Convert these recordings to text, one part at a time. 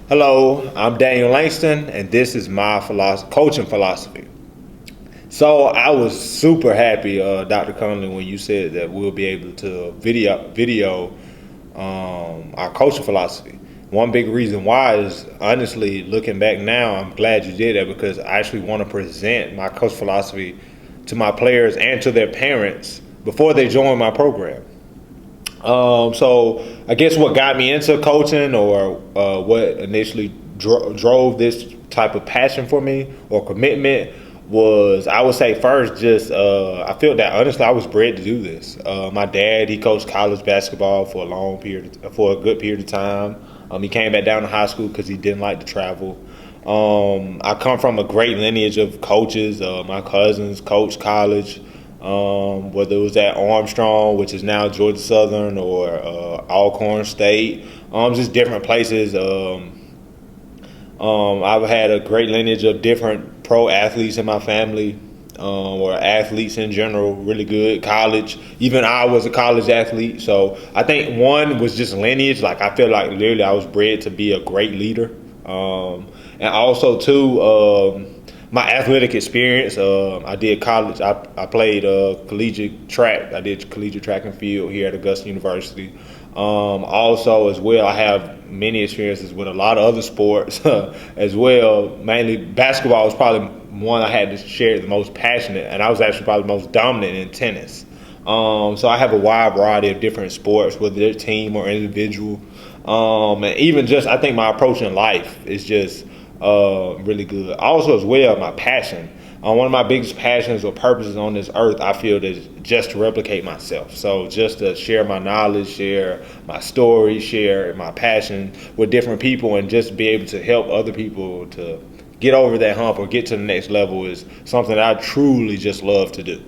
Hello, I'm Daniel Langston, and this is my coaching philosophy. So I was super happy, Dr. Conley, when you said that we'll be able to video our coaching philosophy. One big reason why is honestly looking back now, I'm glad you did that because I actually want to present my coach philosophy to my players and to their parents before they join my program. So I guess what got me into coaching or what initially drove this type of passion for me or commitment was, I would say first, just I feel that honestly I was bred to do this. My dad, he coached college basketball for for a good period of time. He came back down to high school because he didn't like to travel. I come from a great lineage of coaches. My cousins coached college. Whether it was at Armstrong, which is now Georgia Southern, or Alcorn State, just different places. I've had a great lineage of different pro athletes in my family, or athletes in general, really good. College, even I was a college athlete. So I think one was just lineage. Like I feel like literally I was bred to be a great leader. And also two, my athletic experience. I did college. I played collegiate track. I did collegiate track and field here at Augusta University. Also, as well, I have many experiences with a lot of other sports as well. Mainly basketball was probably one I had to share the most passionate, and I was actually probably the most dominant in tennis. So I have a wide variety of different sports, whether they're team or individual. And even just, I think my approach in life is just really good. Also, as well, my passion. One of my biggest passions or purposes on this earth, I feel, is just to replicate myself. So just to share my knowledge, share my story, share my passion with different people, and just be able to help other people to get over that hump or get to the next level is something that I truly just love to do.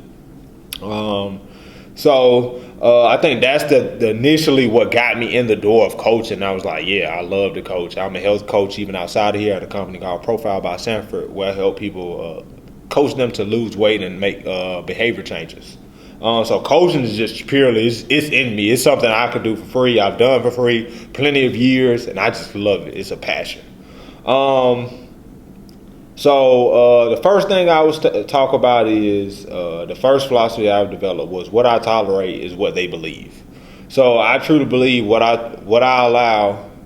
I think that's the initially what got me in the door of coaching. I was like, yeah, I love to coach. I'm a health coach even outside of here at a company called Profile by Sanford, where I help people coach them to lose weight and make behavior changes. So coaching is just purely, it's in me. It's something I could do for free. I've done for free plenty of years, and I just love it. It's a passion. The first thing I was talk about is the first philosophy I've developed was what I tolerate is what they believe. So I truly believe what I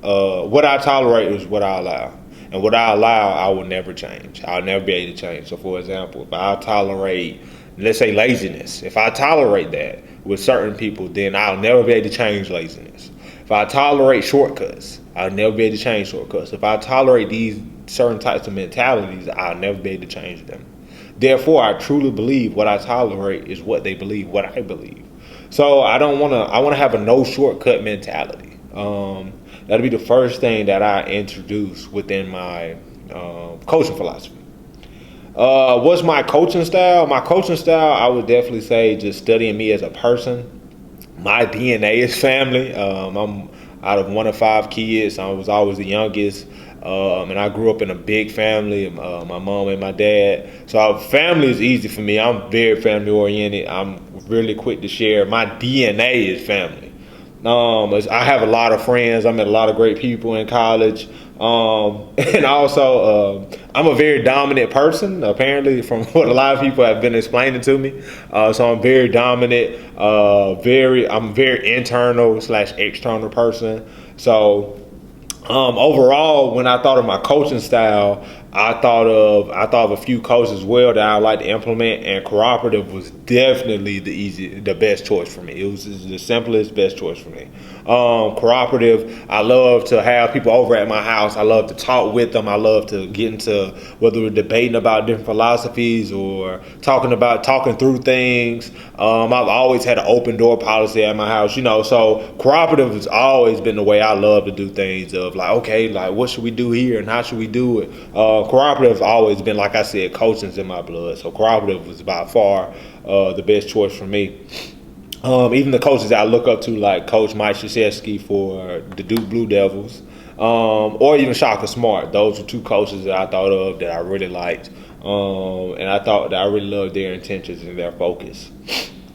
tolerate is what I allow, and what I allow I will never change. I'll never be able to change. So for example, if I tolerate, let's say, laziness, if I tolerate that with certain people, then I'll never be able to change laziness. If I tolerate shortcuts, I'll never be able to change shortcuts. If I tolerate these certain types of mentalities, I'll never be able to change them. Therefore, I truly believe what I tolerate is what they believe, what I believe. So I want to have a no shortcut mentality. That'll be the first thing that I introduce within my coaching philosophy. What's my coaching style? My coaching style, I would definitely say just studying me as a person. My DNA is family. I'm out of one of five kids. I was always the youngest. And I grew up in a big family, my mom and my dad. So family is easy for me. I'm very family oriented. I'm really quick to share. My DNA is family. I have a lot of friends. I met a lot of great people in college. And also, I'm a very dominant person, apparently, from what a lot of people have been explaining to me. So I'm very dominant, I'm a very internal / external person. So overall, when I thought of my coaching style, I thought of a few coaches as well that I like to implement, and cooperative was definitely the best choice for me. It was the simplest, best choice for me. Cooperative, I love to have people over at my house. I love to talk with them. I love to get into whether we're debating about different philosophies or talking through things. I've always had an open door policy at my house, so cooperative has always been the way I love to do things, of like, okay, like what should we do here and how should we do it? Cooperative has always been, like I said, coaching's in my blood. So cooperative was by far the best choice for me. Even the coaches that I look up to, like Coach Mike Krzyzewski for the Duke Blue Devils, or even Shaka Smart. Those were two coaches that I thought of that I really liked, and I thought that I really loved their intentions and their focus.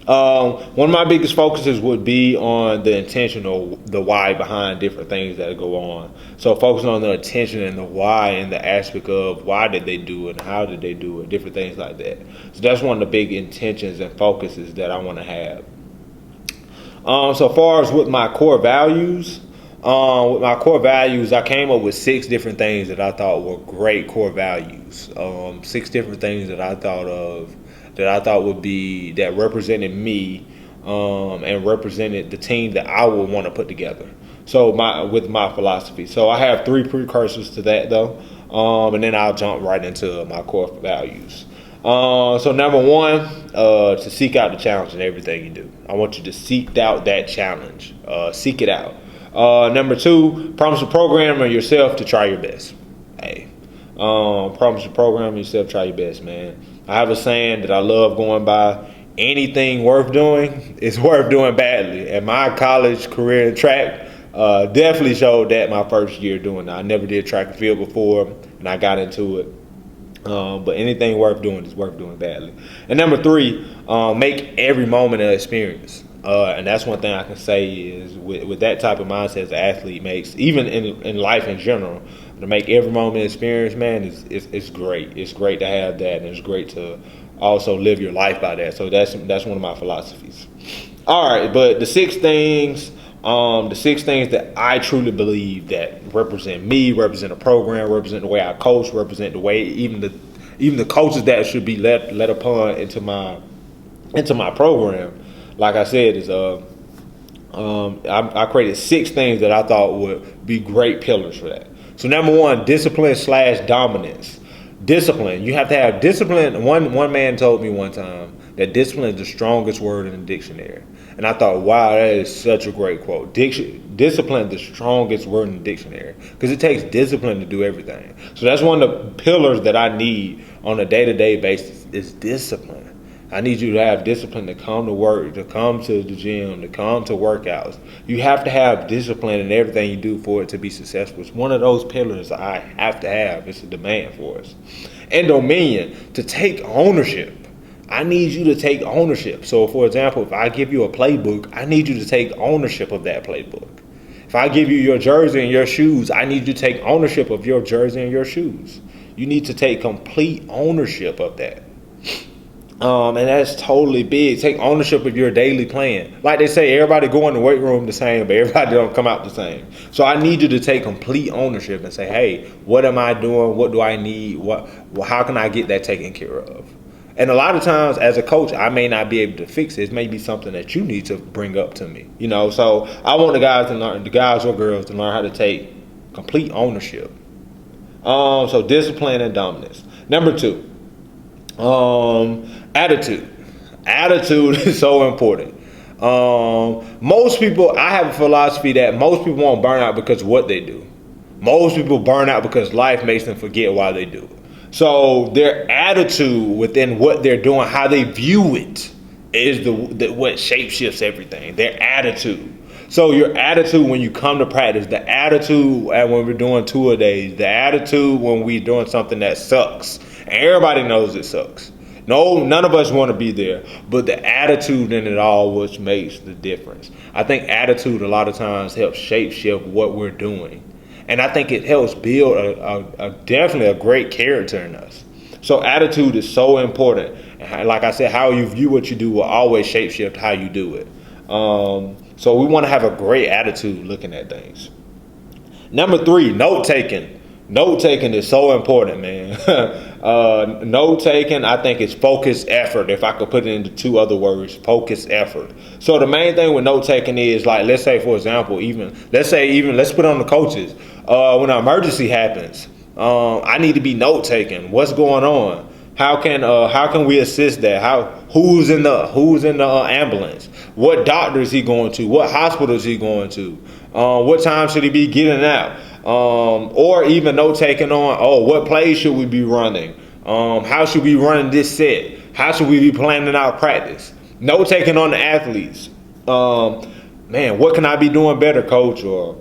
One of my biggest focuses would be on the intention or the why behind different things that go on. So focusing on the intention and the why and the aspect of why did they do it and how did they do it, different things like that. So that's one of the big intentions and focuses that I want to have. So far as with my core values, I came up with 6 different things that I thought were great core values. 6 different things that I thought of that I thought would be that represented me and represented the team that I would want to put together. So with my philosophy. So I have 3 precursors to that though, and then I'll jump right into my core values. So number 1, to seek out the challenge in everything you do. I want you to seek out that challenge. Seek it out. Number 2, promise to program yourself to try your best. Hey, promise to program yourself, try your best, man. I have a saying that I love going by. Anything worth doing is worth doing badly. And my college career in track definitely showed that my first year doing that. I never did track and field before, and I got into it. But anything worth doing is worth doing badly. And number 3, make every moment an experience. And that's one thing I can say is with that type of mindset as an athlete makes, even in life in general, to make every moment experience, man, it's great. It's great to have that, and it's great to also live your life by that. So that's one of my philosophies. All right, but the 6 things that I truly believe that represent me, represent a program, represent the way I coach, represent the way even the coaches that should be led upon into my program. Like I said, is I created 6 things that I thought would be great pillars for that. So number 1, discipline/dominance. Discipline. You have to have discipline. One man told me one time that discipline is the strongest word in the dictionary. And I thought, wow, that is such a great quote. Discipline is the strongest word in the dictionary because it takes discipline to do everything. So that's one of the pillars that I need on a day-to-day basis is discipline. I need you to have discipline to come to work, to come to the gym, to come to workouts. You have to have discipline in everything you do for it to be successful. It's one of those pillars I have to have. It's a demand for us. And dominion, to take ownership. I need you to take ownership. So, for example, if I give you a playbook, I need you to take ownership of that playbook. If I give you your jersey and your shoes, I need you to take ownership of your jersey and your shoes. You need to take complete ownership of that. And that's totally big. Take ownership of your daily plan. Like they say, everybody go in the weight room the same, but everybody don't come out the same. So I need you to take complete ownership and say, hey, what am I doing? What do I need? How can I get that taken care of? And a lot of times as a coach, I may not be able to fix it. It may be something that you need to bring up to me. So I want the guys or girls to learn how to take complete ownership. So discipline and dominance. Number 2. Attitude. Attitude is so important. Most people, I have a philosophy that most people won't burn out because of what they do. Most people burn out because life makes them forget why they do it. So their attitude within what they're doing, how they view it, is what shapeshifts everything. Their attitude. So your attitude when you come to practice, the attitude when we're doing tour days, the attitude when we're doing something that sucks. And everybody knows it sucks. No, none of us want to be there, but the attitude in it all which makes the difference. I think attitude a lot of times helps shape shift what we're doing. And I think it helps build definitely a great character in us. So attitude is so important. And like I said, how you view what you do will always shape shift how you do it. So we want to have a great attitude looking at things. Number 3, note taking. Note taking is so important, man. Note taking, I think, is focused effort. If I could put it into 2 other words, focused effort. So the main thing with note taking is, like, let's say, for example, let's put on the coaches. When an emergency happens, I need to be note taking. What's going on? How can we assist that? Who's in the ambulance? What doctor is he going to? What hospital is he going to? What time should he be getting out? Or even note taking on, what plays should we be running? How should we run this set? How should we be planning out practice? Note taking on the athletes. Man, what can I be doing better, coach? Or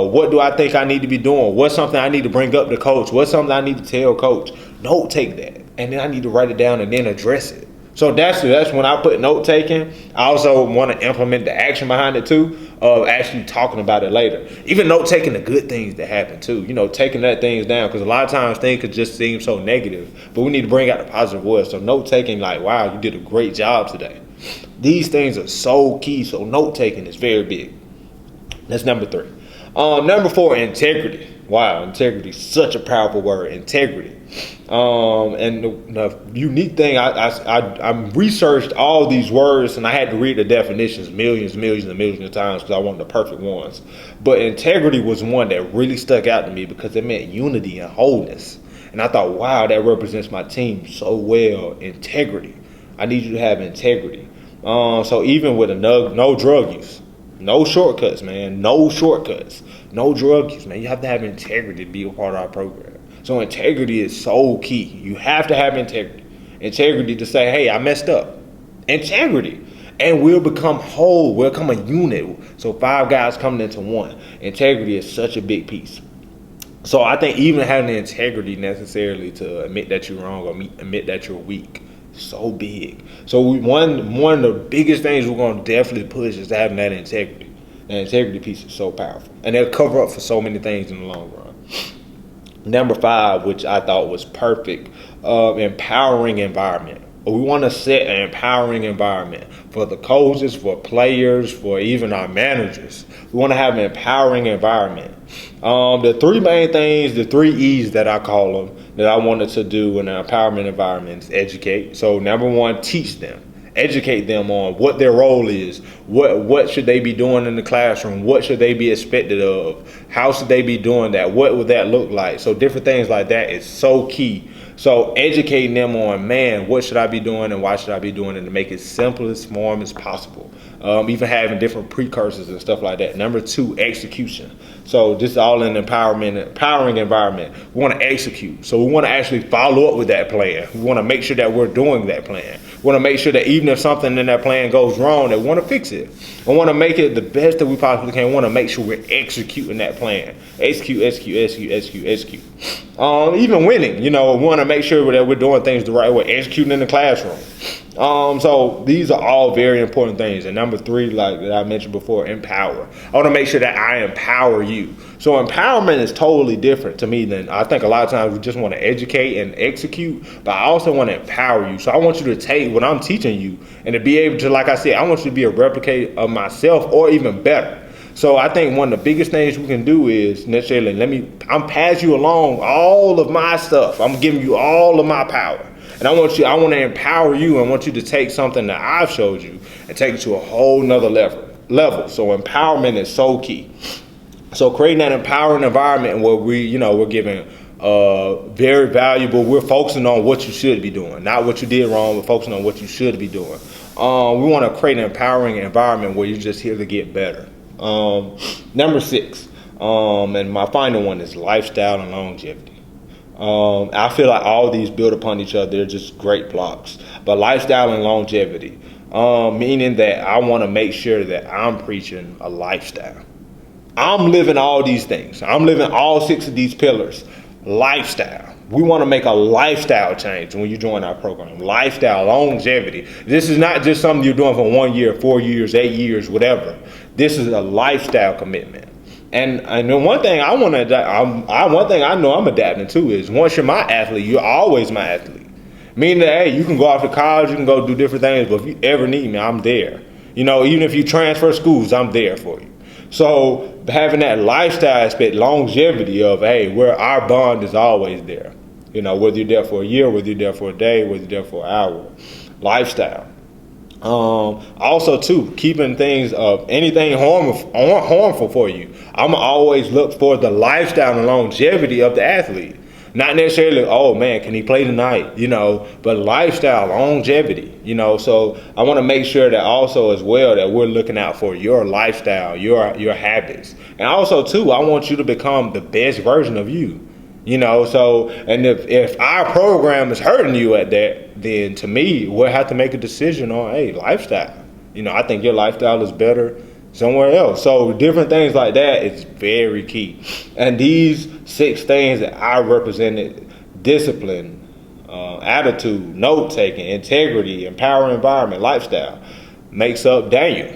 what do I think I need to be doing? What's something I need to bring up to coach? What's something I need to tell coach? Note take that. And then I need to write it down and then address it. So that's when I put note taking. I also want to implement the action behind it too, of actually talking about it later. Even note taking the good things that happen too. Taking that things down, because a lot of times things could just seem so negative, but we need to bring out the positive words. So note taking, like, wow, you did a great job today. These things are so key. So note taking is very big. That's number 3. Number 4, integrity. Wow, integrity, such a powerful word. Integrity. And the unique thing, I researched all these words, and I had to read the definitions millions of times because I wanted the perfect ones. But integrity was one that really stuck out to me because it meant unity and wholeness. And I thought, wow, that represents my team so well. Integrity. I need you to have integrity. So even with no drug use, no shortcuts, man, no shortcuts, no drug use, man. You have to have integrity to be a part of our program. So integrity is so key. You have to have integrity. Integrity to say, hey, I messed up. Integrity. And we'll become whole. We'll become a unit. So 5 guys coming into one. Integrity is such a big piece. So I think even having the integrity necessarily to admit that you're wrong or admit that you're weak, so big. So one of the biggest things we're going to definitely push is having that integrity. The integrity piece is so powerful. And it'll cover up for so many things in the long run. Number 5, which I thought was perfect, empowering environment. We want to set an empowering environment for the coaches, for players, for even our managers. We want to have an empowering environment. The 3 main things, the 3 E's that I call them, that I wanted to do in an empowerment environment is educate. So number 1, teach them. Educate them on what their role is, what should they be doing in the classroom, what should they be expected of, how should they be doing that, what would that look like. So different things like that is so key. So educating them on, man, what should I be doing and why should I be doing it, to make it simplest form as possible. Even having different precursors and stuff like that. Number 2, execution. So this is all in empowering environment. We want to execute. So we want to actually follow up with that plan. We want to make sure that we're doing that plan. We want to make sure that even if something in that plan goes wrong, that we want to fix it. We want to make it the best that we possibly can. We want to make sure we're executing that plan. Execute. Even winning, we want to make sure that we're doing things the right way. Executing in the classroom. So these are all very important things. And number 3, like that I mentioned before, empower. I want to make sure that I empower you. So empowerment is totally different to me than, I think a lot of times we just want to educate and execute, but I also want to empower you. So I want you to take what I'm teaching you and to be able to, like I said, I want you to be a replicate of myself or even better. So I think one of the biggest things we can do is necessarily I'm pass you along all of my stuff. I'm giving you all of my power. And I want to empower you. I want you to take something that I've showed you and take it to a whole nother level. So empowerment is so key. So creating that empowering environment where we're giving very valuable, we're focusing on what you should be doing, not what you did wrong, but focusing on what you should be doing. We want to create an empowering environment where you're just here to get better. Number 6, and my final one is lifestyle and longevity. I feel like all these build upon each other. They're just great blocks. But lifestyle and longevity, meaning that I want to make sure that I'm preaching a lifestyle. I'm living all these things. I'm living all 6 of these pillars. Lifestyle. We want to make a lifestyle change when you join our program. Lifestyle, longevity. This is not just something you're doing for 1 year, 4 years, 8 years, whatever. This is a lifestyle commitment. And then one thing I know I'm adapting to is once you're my athlete, you're always my athlete. Meaning that, hey, you can go off to college, you can go do different things, but if you ever need me, I'm there. Even if you transfer schools, I'm there for you. So having that lifestyle aspect, longevity of, hey, where our bond is always there. Whether you're there for a year, whether you're there for a day, whether you're there for an hour. Lifestyle. Also too, keeping things anything harmful for you. I'm always look for the lifestyle and longevity of the athlete. Not necessarily, oh man, can he play tonight? But lifestyle, longevity, so I want to make sure that also as well that we're looking out for your lifestyle, your habits. And also too, I want you to become the best version of you. So, and if our program is hurting you at that, then to me, we'll have to make a decision on, hey, lifestyle. I think your lifestyle is better somewhere else. So different things like that is very key. And these 6 things that I represented: discipline, attitude, note taking, integrity, empowered environment, lifestyle makes up Daniel.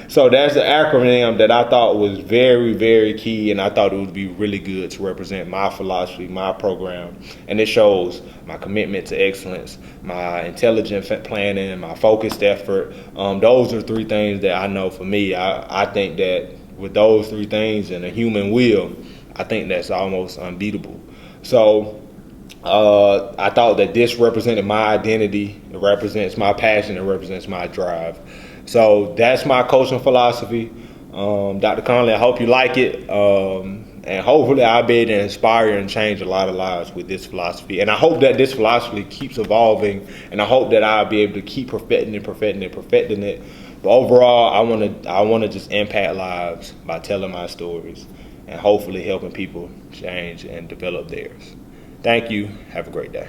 So that's the acronym that I thought was very, very key, and I thought it would be really good to represent my philosophy, my program, and it shows my commitment to excellence, my intelligent planning, my focused effort. Those are three things that I know for me. I think that with those three things and a human will, I think that's almost unbeatable. So I thought that this represented my identity, it represents my passion, it represents my drive. So that's my coaching philosophy. Dr. Conley, I hope you like it. And hopefully I'll be able to inspire and change a lot of lives with this philosophy. And I hope that this philosophy keeps evolving, and I hope that I'll be able to keep perfecting it. But overall, I wanna just impact lives by telling my stories and hopefully helping people change and develop theirs. Thank you. Have a great day.